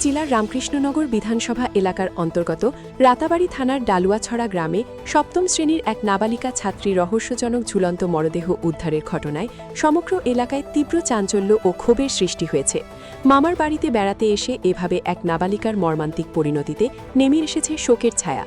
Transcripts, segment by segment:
জেলার রামকৃষ্ণনগর বিধানসভা এলাকার অন্তর্গত রাতাবাড়ি থানার ডালুয়াছড়া গ্রামে সপ্তম শ্রেণীর এক নাবালিকা ছাত্রী রহস্যজনক ঝুলন্ত মরদেহ উদ্ধারের ঘটনায় সমগ্র এলাকায় তীব্র চাঞ্চল্য ও ক্ষোভের সৃষ্টি হয়েছে। মামার বাড়িতে বেড়াতে এসে এভাবে এক নাবালিকার মর্মান্তিক পরিণতিতে নেমে এসেছে শোকের ছায়া।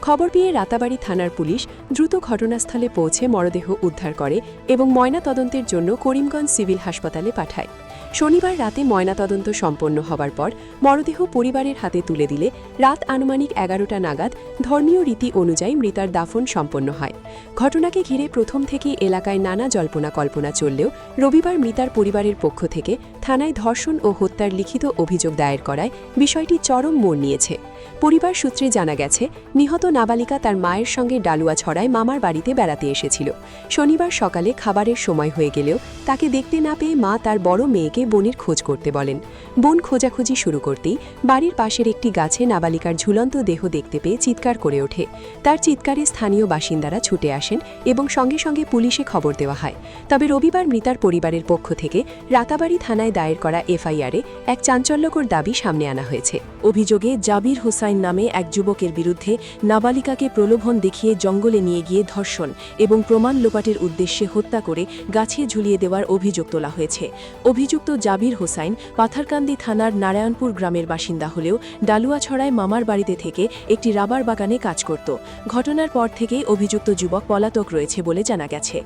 খবর পেয়ে রাতাবাড়ি থানার পুলিশ দ্রুত ঘটনাস্থলে পৌঁছে মরদেহ উদ্ধার করে এবং ময়নাতদন্তের জন্য করিমগঞ্জ সিভিল হাসপাতালে পাঠায়। শনিবার রাতে ময়নাতদন্ত সম্পন্ন হবার পর মরদেহ পরিবারের হাতে তুলে দিলে রাত আনুমানিক 11টা নাগাদ ধর্মীয় রীতি অনুযায়ী মৃতার দাফন সম্পন্ন হয়। ঘটনাকে ঘিরে প্রথম থেকেই এলাকায় নানা জল্পনা কল্পনা চললেও রবিবার মৃতার পরিবারের পক্ষ থেকে থানায় ধর্ষণ ও হত্যার লিখিত অভিযোগ দায়ের করায় বিষয়টি চরম মোড় নিয়েছে। পরিবার সূত্রে জানা গেছে, নিহত নাবালিকা তার মায়ের সঙ্গে ডালুয়াছড়ায় মামার বাড়িতে বেড়াতে এসেছিল। শনিবার সকালে খাবারের সময় হয়ে গেলেও তাকে দেখতে না পেয়ে মা তার বড় মেয়েকে বোনের খোঁজ করতে বলেন। বোন খোঁজাখুঁজি শুরু করতেই বাড়ির পাশের একটি গাছে নাবালিকার ঝুলন্ত দেহ দেখতে পেয়ে চিৎকার করে ওঠে। তার চিৎকারে স্থানীয় বাসিন্দারা ছুটে আসেন এবং সঙ্গে সঙ্গে পুলিশে খবর দেওয়া হয়। তবে রবিবার মৃতার পরিবারের পক্ষ থেকে রাতাবাড়ি থানায় দায়ের করা এফআইআরে এক চাঞ্চল্যকর দাবি সামনে আনা হয়েছে। অভিযোগে জাবির হোসাইন নামে এক যুবকের বিরুদ্ধে নাবালিকাকে প্রলোভন দেখিয়ে জঙ্গলে নিয়ে গিয়ে ধর্ষণ এবং প্রমাণ লোপাটের উদ্দেশ্যে হত্যা করে গাছে ঝুলিয়ে দেওয়ার অভিযোগ তোলা হয়েছে। অভিযুক্ত জাবির হোসাইন পাথারকান্দি থানার নারায়ণপুর গ্রামের বাসিন্দা হলেও ডালুয়াছড়ায় মামার বাড়িতে থেকে একটি রাবার বাগানে কাজ করত। ঘটনার পর থেকেই অভিযুক্ত যুবক পলাতক রয়েছে বলে জানা গেছে।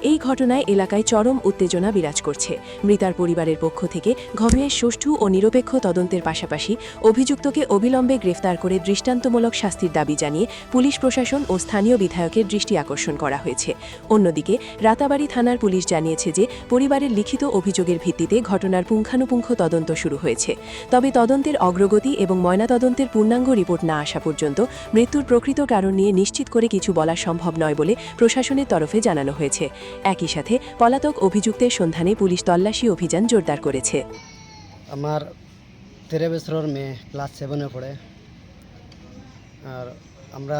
এই ঘটনায় এলাকায় চরম উত্তেজনা বিরাজ করছে। মৃতার পরিবারের পক্ষ থেকে ঘটনার সুষ্ঠু ও নিরপেক্ষ তদন্তের পাশাপাশি অভিযুক্তকে অবিলম্বে গ্রেফতার করে দৃষ্টান্তমূলক শাস্তির দাবি জানিয়ে পুলিশ প্রশাসন ও স্থানীয় বিধায়কের দৃষ্টি আকর্ষণ করা হয়েছে। অন্যদিকে রাতাবাড়ি থানার পুলিশ জানিয়েছে যে পরিবারের লিখিত অভিযোগের ভিত্তিতে ঘটনার পুঙ্খানুপুঙ্খ তদন্ত শুরু হয়েছে। তবে তদন্তের অগ্রগতি এবং ময়নাতদন্তের পূর্ণাঙ্গ রিপোর্ট না আসা পর্যন্ত মৃত্যুর প্রকৃত কারণ নিয়ে নিশ্চিত করে কিছু বলা সম্ভব নয় বলে প্রশাসনের তরফে জানানো হয়েছে। একই সাথে পলাতক অভিযুক্তের সন্ধানে পুলিশ তল্লাশি অভিযান জোরদার করেছে। আমার 13 বছরের মেয়ে ক্লাস 7-এ পড়ে। আর আমরা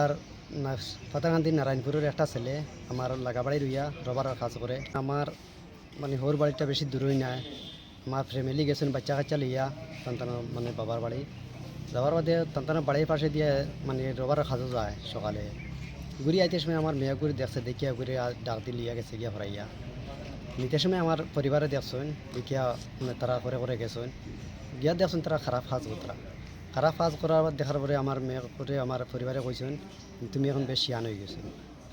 পাতাকান্দি নারায়ণপুরের একটা ছেলে আমার লাগাবাড়ি রইয়া রবার কাজ করে। আমার মানে হোর বাড়িটা বেশি দূরই নাই। আমার ফ্যামিলি গেছেন বাচ্চা কাচ্চা লইয়া সন্তানের মানে বাবার বাড়ি যাওয়ার বাদে সন্তানের বাড়ির পাশে দিয়ে মানে রবার কাজও যায়। সকালে ঘুরি আইতে সময় আমার মেয়ে ঘুরি দেখছে, দেখিয়া ঘুরে ডাক দিয়ে লিয়া গেছে গিয়া ভরাইয়া নিতে সময় আমার পরিবারে দেখছেন দেখিয়া মানে তারা করে করে গেছেন গিয়া দেখছেন তারা খারাপ কাজ করতারা। খারাপ কাজ করার দেখার পরে আমার মেয়ে করে আমার পরিবারে কইছেন তুমি এখন বেশ শিয়ান হয়ে গেছো।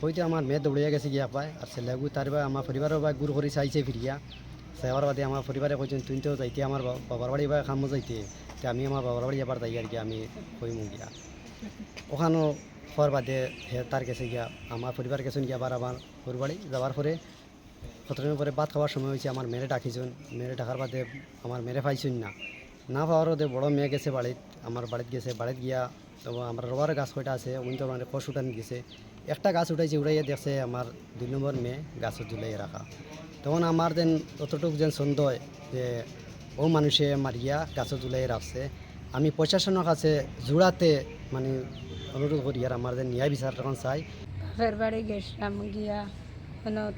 হইতে আমার মেয়ে দৌড়িয়া গেছে গিয়া পায় আর ছেলেগু তার বা আমার পরিবারের বা গুরু করে চাইছে ফিরিয়া যাওয়ার বাদে আমার পরিবারে কইছেন তুই তো যাইতে আমার বাবার বাড়ি বা কামও যাইতে তো আমি আমার বাবার বাড়ি আবার যাই আর কি আমি কইমু গিয়া ওখানেও হওয়ার বাদে তার গেছে গিয়া আমার পরিবার গেছেন গিয়া আবার আমার ওর বাড়ি যাওয়ার পরে কতদিন পরে ভাত খাওয়ার সময় হয়েছে আমার মেরে ডাকিছেন। মেরে ডাকার বাদে আমার মেরে পাইছেন না পাওয়ার ওদের বড়ো মেয়ে গেছে বাড়িত আমার বাড়িতে গেছে। বাড়িতে গিয়া তো আমার রবার গাছ কয়টা আছে উনি তো মানে কষ উঠান গেছে। একটা গাছ উঠাইছে, উঠাইয়া দেখছে আমার 2 নম্বর মেয়ে গাছত ঝুলাই রাখা। তখন আমার যেন অতটুকু যেন সন্দেহ যে ও মানুষে মারিয়া গাছত ঝুলাই রাখছে। আমি প্রশাসনের কাছে জোড়াতে মানে অনুরোধ করি আর আমার যেন ন্যায় বিচার তখন চাই। বাপের বাড়ি গেছিলাম গিয়া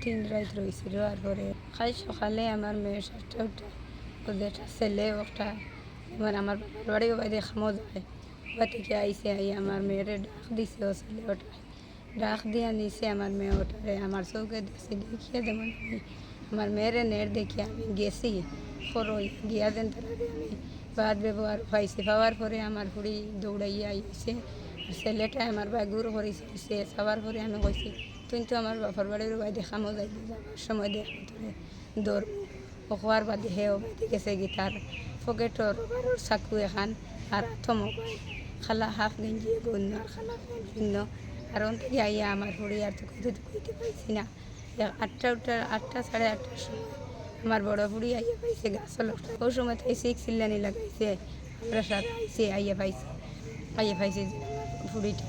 3 রাত রয়েছিল। আর পরে খাই সকালে আমার মেয়ে 7টা উঠে ওদের ছেলে ওটা আমার বাবার বাড়ি বাইরে খামো যায় বা থেকে আইসে আই আমার মেয়েরে ডাক দিছে ও ছেলে ওটা ডাক দিয়া নিছে আমার মেয়ে ওটারে আমার চৌকে দেখছি দেখিয়ে যেমন আমি আমার মেয়েরে নেড় দেখি আমি গেছি খরই গিয়া দেন তারা আমি বাদ ব্যবহার পাইছি। পাওয়ার পরে আমার ফুড়ি দৌড়াইয়া আইছে আর ছেলেটা আমার বাগুর করেছে সবার পরে আমি কইছি তুই তো আমার বাবার বাড়ির বাইরে খামো যাইতে যাবার সময় দেখ তোরে দৌড় ও হওয়ার বাদে হেও বাইতে গেছে গিটার পকেটর চাকু এখান আর মোবাইল খালা হাফ গেঞ্জি গণ্য আর খালা ভিন্ন আর থেকে আইয়া আমার ফুড়ি আর তো কইতে পাইছি না। 8টা সাড়ে 8টার সময় আমার বড় ফুড়ি আইয়া পাইছে গাছ লোকটা ওই সময় তাই চিল্লানি লাগাইছে আমরা সারা আইসে আইয়া পাইছে ফুড়িটা